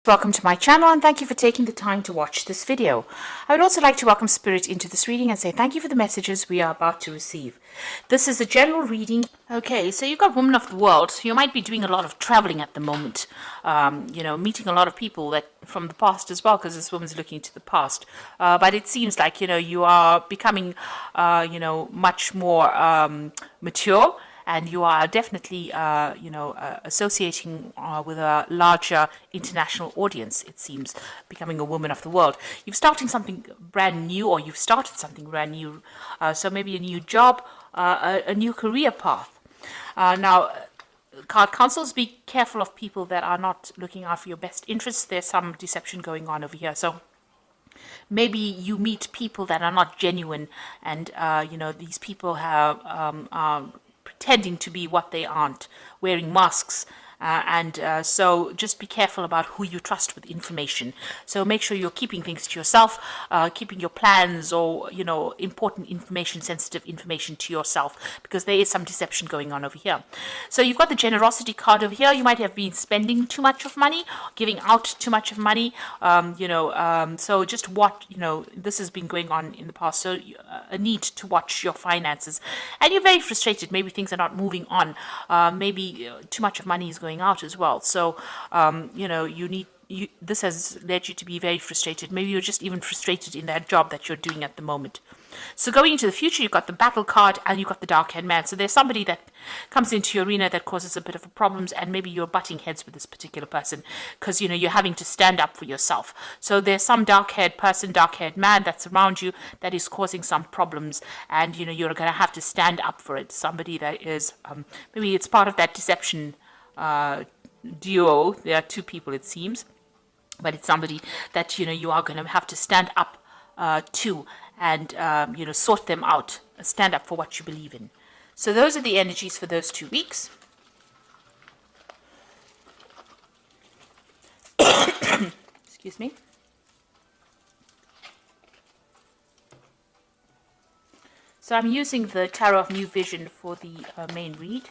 Welcome to my channel and thank you for taking the time to watch this video. I would also like to welcome Spirit into this reading and say thank you for the messages we are about to receive. This is a general reading. Okay, so you've got Woman of the World. You might be doing a lot of traveling at the moment, meeting a lot of people that from the past as well, because this woman's looking to the past. But it seems like, you are becoming, much more mature. And you are definitely, associating with a larger international audience, it seems, becoming a woman of the world. You've started something brand new, or you've started something brand new. So maybe a new job, a new career path. Now, card counsels, be careful of people that are not looking out for your best interests. There's some deception going on over here. So maybe you meet people that are not genuine, and, these people have... pretending to be what they aren't, wearing masks. So just be careful about who you trust with information. So make sure you're keeping things to yourself, keeping your plans or, important information, sensitive information to yourself, because there is some deception going on over here. So you've got the generosity card over here. You might have been spending too much of money, giving out too much of money, so just what, this has been going on in the past. So a need to watch your finances, and you're very frustrated. Maybe things are not moving on. Maybe too much of money is going out as well. So, this has led you to be very frustrated. Maybe you're just even frustrated in that job that you're doing at the moment. So going into the future, you've got the battle card and you've got the dark-haired man. So there's somebody that comes into your arena that causes a bit of a problems, and maybe you're butting heads with this particular person because, you're having to stand up for yourself. So there's some dark-haired person, dark-haired man that's around you that is causing some problems, and, you're going to have to stand up for it. Somebody that is, maybe it's part of that deception duo. There are two people, it seems, but it's somebody that you are going to have to stand up to, and sort them out, stand up for what you believe in. So those are the energies for those 2 weeks. Excuse me. So I'm using the Tarot of New Vision for the main read.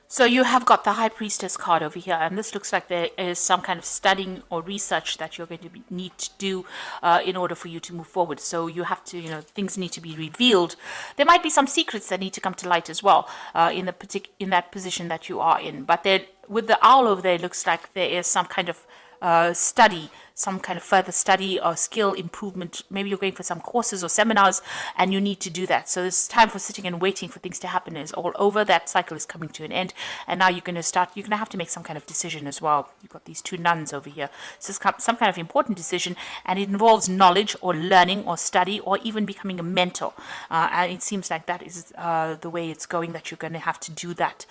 So you have got the High Priestess card over here, and this looks like there is some kind of studying or research that you're going to need to do in order for you to move forward. So you have to, things need to be revealed. There might be some secrets that need to come to light as well in that position that you are in. But then with the owl over there, it looks like there is some kind of study, some kind of further study or skill improvement. Maybe you're going for some courses or seminars and you need to do that. So this time for sitting and waiting for things to happen is all over. That cycle is coming to an end, and now you're going to have to make some kind of decision as well. You've got these two nuns over here. So it's some kind of important decision, and it involves knowledge or learning or study or even becoming a mentor. And it seems like that is the way it's going, that you're going to have to do that.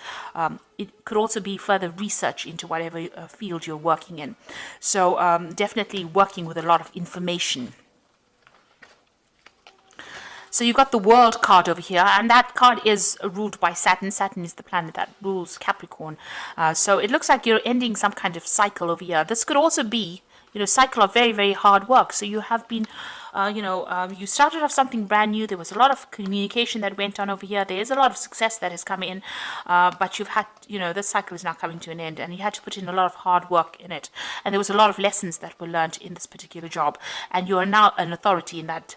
It could also be further research into whatever field you're working in. So definitely working with a lot of information. So you've got the World card over here, and that card is ruled by Saturn. Saturn is the planet that rules Capricorn. So it looks like you're ending some kind of cycle over here. This could also be, cycle of very, very hard work. So you have been, you started off something brand new. There was a lot of communication that went on over here. There is a lot of success that has come in, but you've had, this cycle is now coming to an end, and you had to put in a lot of hard work in it. And there was a lot of lessons that were learned in this particular job, and you are now an authority in that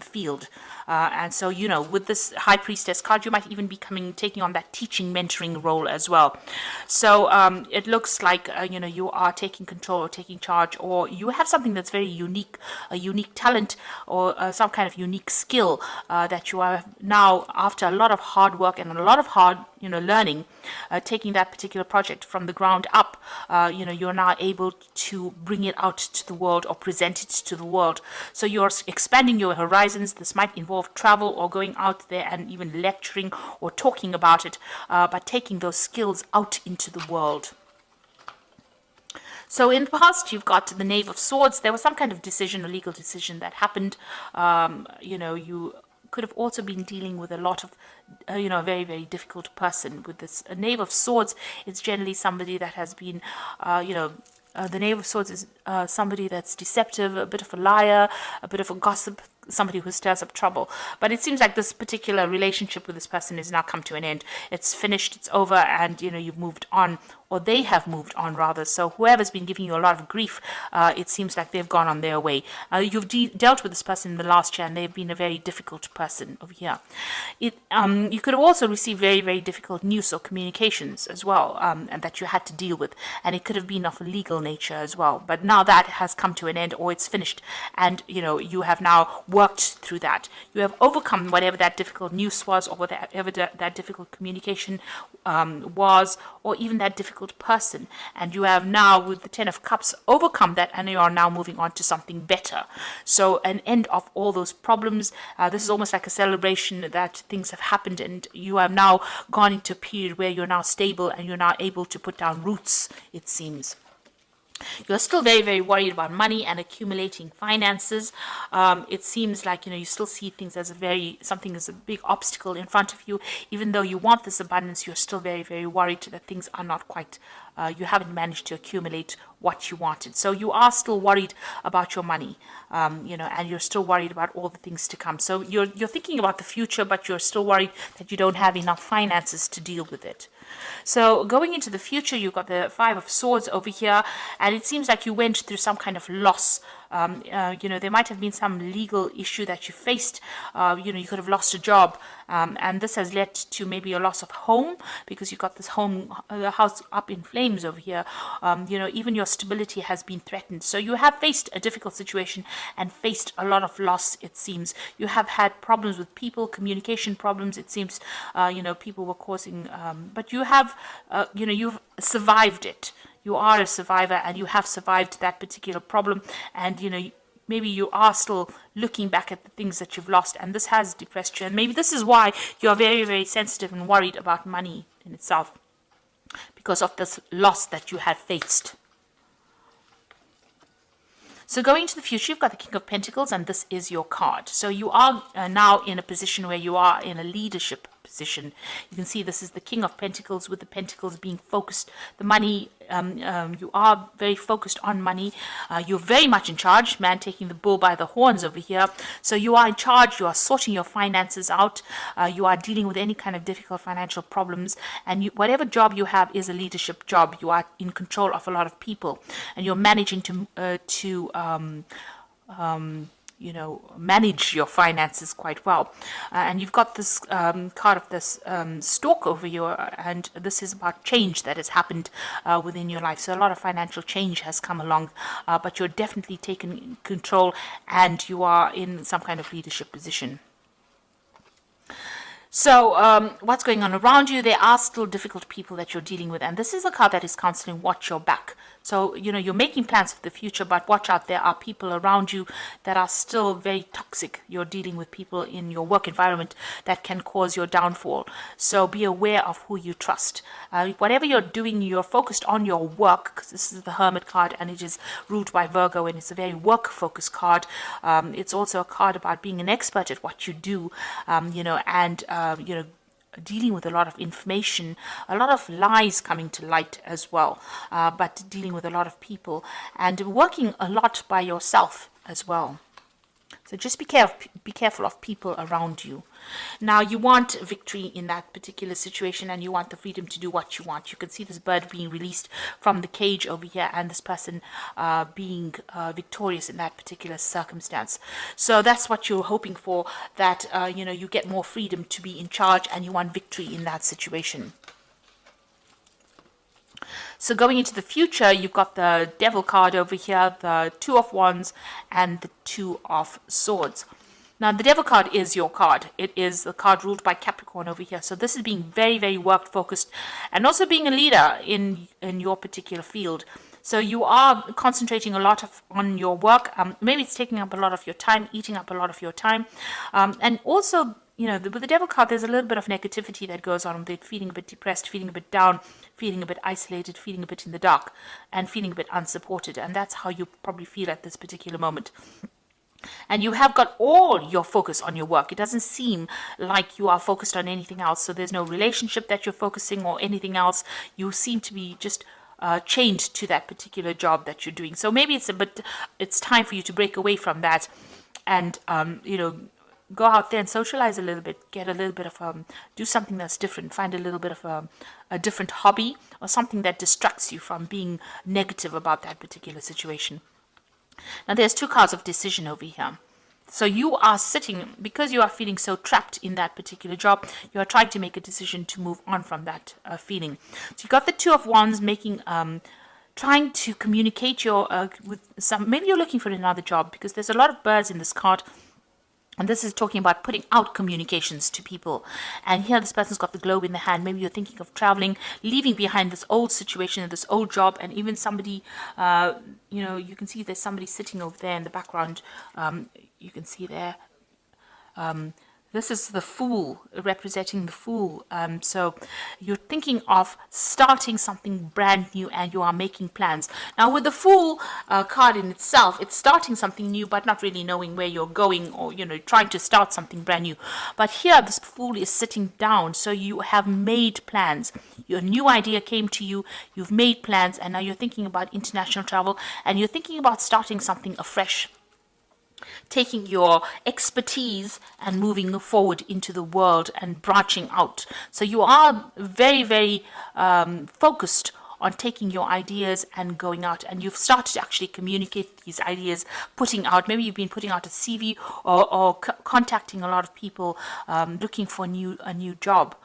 field. And so, with this High Priestess card, you might even be taking on that teaching, mentoring role as well. So it looks like, you are taking control or taking charge, or you have something that's very unique, a unique talent or some kind of unique skill that you are now, after a lot of hard work and a lot of hard, learning, taking that particular project from the ground up, you're now able to bring it out to the world or present it to the world. So you're expanding your horizons. This might involve travel or going out there and even lecturing or talking about it, but taking those skills out into the world. So in the past, you've got the Knave of Swords. There was some kind of decision, a legal decision that happened. You could have also been dealing with a lot of, a very, very difficult person. With this Knave of Swords, it's generally somebody that has been, the Knave of Swords is somebody that's deceptive, a bit of a liar, a bit of a gossip, somebody who stirs up trouble. But it seems like this particular relationship with this person has now come to an end. It's finished, it's over, and you've moved on, or they have moved on rather. So whoever's been giving you a lot of grief, it seems like they've gone on their way. You've dealt with this person in the last year, and they've been a very difficult person over here. You could have also received very, very difficult news or communications as well, and that you had to deal with, and it could have been of a legal nature as well. But now that has come to an end, or it's finished, and you have now worked through that. You have overcome whatever that difficult news was, or whatever that difficult communication was, or even that difficult person. And you have now, with the Ten of Cups, overcome that, and you are now moving on to something better. So an end of all those problems. This is almost like a celebration that things have happened, and you have now gone into a period where you're now stable and you're now able to put down roots, it seems. You're still very, very worried about money and accumulating finances. It seems like, you still see things as something as a big obstacle in front of you. Even though you want this abundance, you're still very, very worried that things are not quite, you haven't managed to accumulate what you wanted. So you are still worried about your money, and you're still worried about all the things to come. So you're thinking about the future, but you're still worried that you don't have enough finances to deal with it. So going into the future, you've got the Five of Swords over here, and it seems like you went through some kind of loss. There might have been some legal issue that you faced. You could have lost a job, and this has led to maybe a loss of home, because you've got this house up in flames over here. Even your stability has been threatened. So you have faced a difficult situation and faced a lot of loss, it seems. You have had problems with people, communication problems, it seems. People were causing, but you have, you've survived it. You are a survivor, and you have survived that particular problem. And, maybe you are still looking back at the things that you've lost, and this has depressed you. And maybe this is why you're very, very sensitive and worried about money in itself, because of this loss that you have faced. So going into the future, you've got the King of Pentacles, and this is your card. So you are now in a position where you are in a leadership position. You can see this is the King of Pentacles, with the pentacles being focused. The money, you are very focused on money. You're very much in charge, man taking the bull by the horns over here. So you are in charge, you are sorting your finances out, you are dealing with any kind of difficult financial problems, and whatever job you have is a leadership job. You are in control of a lot of people, and you're managing to manage your finances quite well. And you've got this card of this stork over here, and this is about change that has happened within your life. So a lot of financial change has come along, but you're definitely taking control, and you are in some kind of leadership position. So what's going on around you? There are still difficult people that you're dealing with, and this is a card that is counseling, watch your back. So, you're making plans for the future, but watch out. There are people around you that are still very toxic. You're dealing with people in your work environment that can cause your downfall. So be aware of who you trust. Whatever you're doing, you're focused on your work, because this is the Hermit card, and it is ruled by Virgo, and it's a very work-focused card. It's also a card about being an expert at what you do, dealing with a lot of information, a lot of lies coming to light as well, but dealing with a lot of people, and working a lot by yourself as well. So just be careful of people around you. Now, you want victory in that particular situation, and you want the freedom to do what you want. You can see this bird being released from the cage over here, and this person being victorious in that particular circumstance. So that's what you're hoping for, that you get more freedom to be in charge, and you want victory in that situation. So going into the future, you've got the Devil card over here, the Two of Wands, and the Two of Swords. Now, the Devil card is your card. It is the card ruled by Capricorn over here. So this is being very, very work-focused, and also being a leader in your particular field. So you are concentrating a lot on your work. Maybe it's taking up a lot of your time, eating up a lot of your time. And also, with the Devil card, there's a little bit of negativity that goes on with it, feeling a bit depressed, feeling a bit down, feeling a bit isolated, feeling a bit in the dark, and feeling a bit unsupported. And that's how you probably feel at this particular moment. and you have got all your focus on your work. It doesn't seem like you are focused on anything else. So there's no relationship that you're focusing or anything else. You seem to be just chained to that particular job that you're doing. So maybe it's time for you to break away from that and go out there and socialize a little bit, get a little bit of do something that's different, find a little bit of a different hobby or something that distracts you from being negative about that particular situation. Now there's two cards of decision over here. So you are sitting, because you are feeling so trapped in that particular job, you are trying to make a decision to move on from that feeling. So you got the Two of Wands making, trying to communicate with some, maybe you're looking for another job because there's a lot of birds in this card. And this is talking about putting out communications to people. And here this person's got the globe in the hand. Maybe you're thinking of traveling, leaving behind this old situation, this old job, and even somebody, you can see there's somebody sitting over there in the background. You can see there. This is the Fool, representing the Fool. So you're thinking of starting something brand new and you are making plans. Now with the Fool card in itself, it's starting something new but not really knowing where you're going, or, trying to start something brand new. But here this Fool is sitting down. So you have made plans. Your new idea came to you. You've made plans, and now you're thinking about international travel and you're thinking about starting something afresh, taking your expertise and moving forward into the world and branching out. So you are very, very focused on taking your ideas and going out, and you've started to actually communicate these ideas, putting out, maybe you've been putting out a CV or contacting a lot of people, looking for a new job,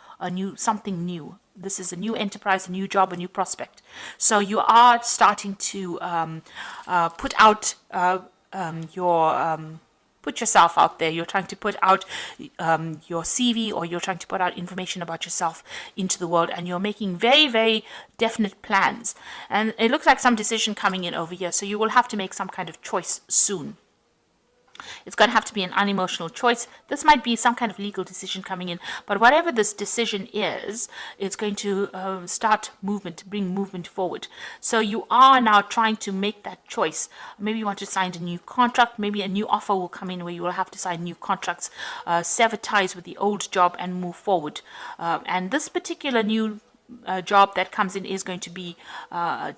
something new. This is a new enterprise, a new job, a new prospect. So you are starting to put out put yourself out there. You're trying to put out your CV, or you're trying to put out information about yourself into the world, and you're making very, very definite plans. And it looks like some decision coming in over here, so you will have to make some kind of choice soon. It's going to have to be an unemotional choice. This might be some kind of legal decision coming in, but whatever this decision is, it's going to start movement, bring movement forward. So you are now trying to make that choice. Maybe you want to sign a new contract. Maybe a new offer will come in where you will have to sign new contracts, sever ties with the old job and move forward. And this particular new job that comes in is going to be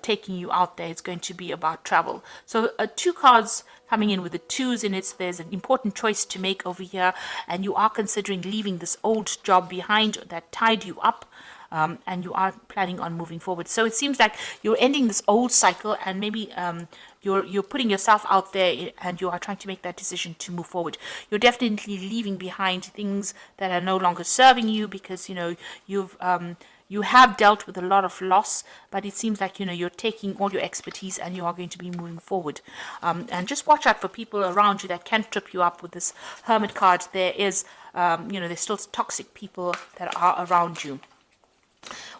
taking you out there. It's going to be about travel. So two cards coming in with the twos in it. So there's an important choice to make over here, and you are considering leaving this old job behind that tied you up, and you are planning on moving forward. So it seems like you're ending this old cycle, and maybe you're putting yourself out there and you are trying to make that decision to move forward. You're definitely leaving behind things that are no longer serving you, because you have dealt with a lot of loss, but it seems like you're taking all your expertise and you are going to be moving forward. And just watch out for people around you that can trip you up. With this Hermit card, there is there's still toxic people that are around you.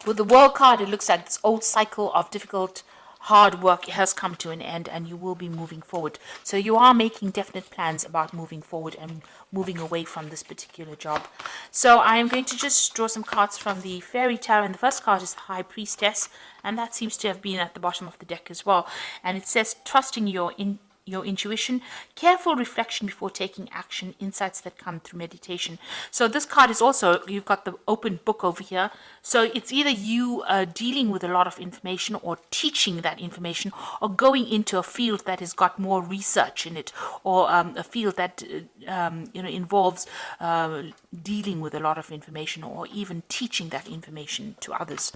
With the World card, it looks like this old cycle of difficult, hard work has come to an end, and you will be moving forward. So you are making definite plans about moving forward and moving away from this particular job. So I am going to just draw some cards from the Fairy Tarot, and the first card is the High Priestess, and that seems to have been at the bottom of the deck as well. And it says, trusting your intuition, careful reflection before taking action, insights that come through meditation. So this card is also, you've got the open book over here. So it's either you dealing with a lot of information, or teaching that information, or going into a field that has got more research in it, or a field that involves dealing with a lot of information, or even teaching that information to others.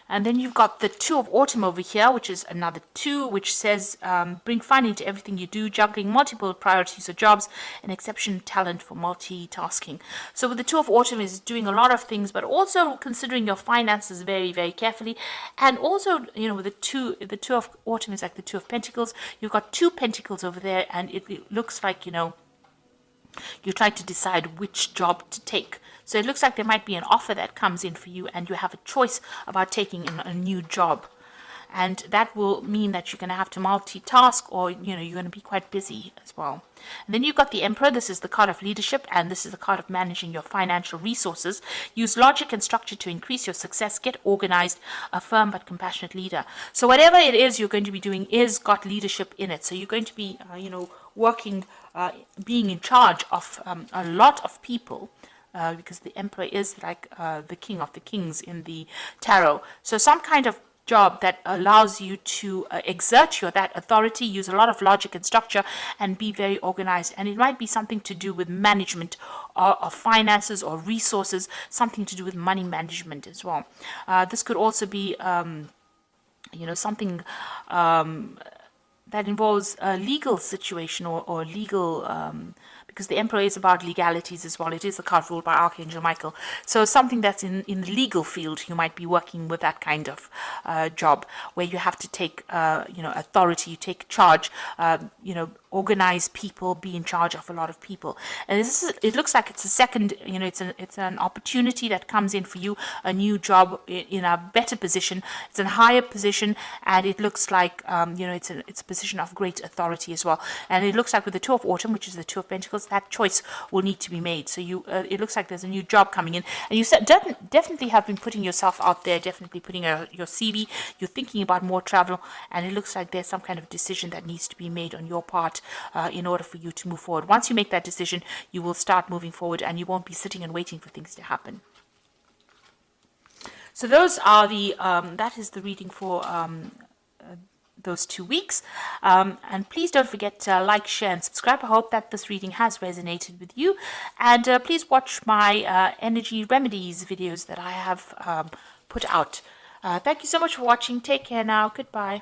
And then you've got the Two of Autumn over here, which is another two, which says, bring fun into everything you do, juggling multiple priorities or jobs, and exceptional talent for multitasking. So with the Two of Autumn is doing a lot of things, but also considering your finances very, very carefully. And also, with the two of Autumn is like the Two of Pentacles. You've got two pentacles over there, and it looks like, you try to decide which job to take. So it looks like there might be an offer that comes in for you, and you have a choice about taking a new job. And that will mean that you're going to have to multitask, or, you're going to be quite busy as well. And then you've got the Emperor. This is the card of leadership, and this is the card of managing your financial resources. Use logic and structure to increase your success. Get organized, a firm but compassionate leader. So whatever it is you're going to be doing is got leadership in it. So you're going to be, working, being in charge of a lot of people, because the emperor is like the king of the kings in the tarot. So some kind of job that allows you to exert that authority, use a lot of logic and structure, and be very organized. And it might be something to do with management of finances or resources, something to do with money management as well. This could also be something that involves a legal situation or legal, because the emperor is about legalities as well. It is a card ruled by Archangel Michael. So something that's in the legal field, you might be working with that kind of job where you have to take, authority, you take charge, organize people, be in charge of a lot of people. And it looks like it's a second, it's an opportunity that comes in for you, a new job in a better position. It's a higher position, and it looks like, it's a position of great authority as well. And it looks like with the Two of Autumn, which is the Two of Pentacles, that choice will need to be made. So it looks like there's a new job coming in, and you definitely have been putting yourself out there, definitely putting your CV. You're thinking about more travel, and it looks like there's some kind of decision that needs to be made on your part in order for you to move forward. Once you make that decision, you will start moving forward, and you won't be sitting and waiting for things to happen. So those are that is the reading for those 2 weeks. And please don't forget to like, share, and subscribe. I hope that this reading has resonated with you. And please watch my energy remedies videos that I have put out. Thank you so much for watching. Take care now. Goodbye.